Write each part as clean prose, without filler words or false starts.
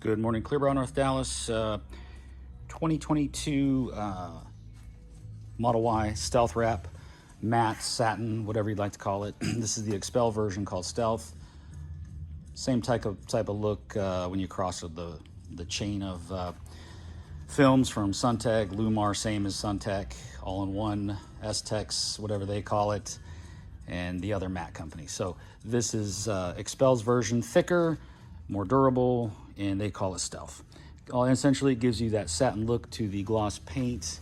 Good morning, Clearbrow, North Dallas. 2022 Model Y Stealth Wrap, matte, satin, whatever you'd like to call it. This is the XPEL version called Stealth. Same type of look when you cross the chain of films from Suntech, Lumar, same as Suntech, all in one, S-Tex, whatever they call it, and the other matte company. So this is XPEL's version, thicker, more durable, and they call it Stealth. Essentially, it gives you that satin look to the gloss paint.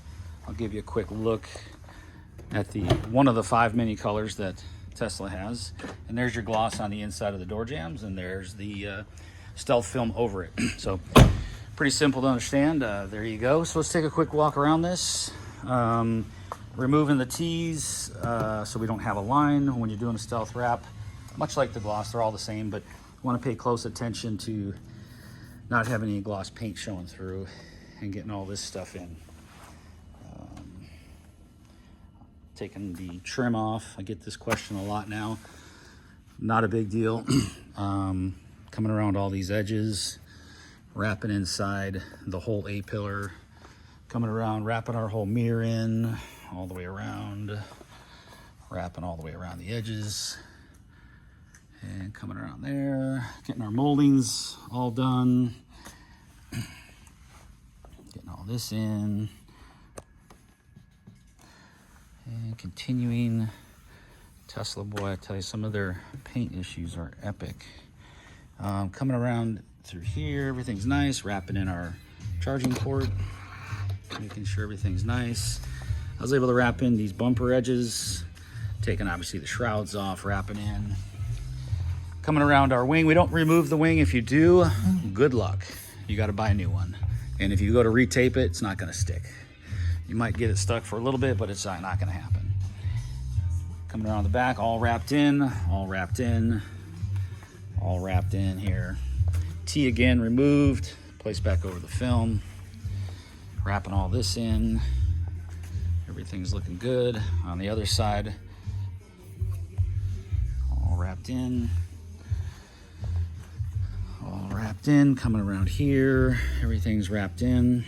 I'll give you a quick look at one of the 5 mini colors that Tesla has. And there's your gloss on the inside of the door jambs, and there's the Stealth film over it. So pretty simple to understand. There you go. So let's take a quick walk around this. Removing the T's so we don't have a line when you're doing a Stealth wrap. Much like the gloss, they're all the same, but you want to pay close attention to not having any gloss paint showing through and getting all this stuff in. Taking the trim off. I get this question a lot now. Not a big deal. Coming around all these edges, wrapping inside the whole A-pillar, coming around, wrapping our whole mirror in all the way around, wrapping all the way around the edges, and coming around there, getting our moldings all done, getting all this in, and continuing. Tesla, boy, I tell you, some of their paint issues are epic. Coming around through here, everything's nice, wrapping in our charging port, making sure everything's nice. I was able to wrap in these bumper edges, taking obviously the shrouds off, wrapping in. Coming around our wing, we don't remove the wing. If you do, good luck. You got to buy a new one. And if you go to retape it, it's not going to stick. You might get it stuck for a little bit, but it's not going to happen. Coming around the back, all wrapped in, all wrapped in, all wrapped in here. T again removed, placed back over the film. Wrapping all this in. Everything's looking good. On the other side, all wrapped in. All wrapped in, coming around here, everything's wrapped in.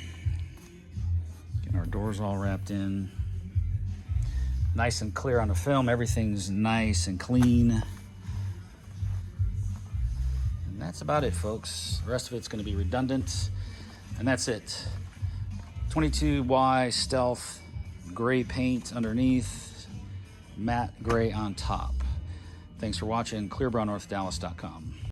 Getting our doors all wrapped in. Nice and clear on the film, everything's nice and clean. And that's about it, folks. The rest of it's gonna be redundant, and that's it. 22Y Stealth, gray paint underneath, matte gray on top. Thanks for watching, clearbrownorthdallas.com.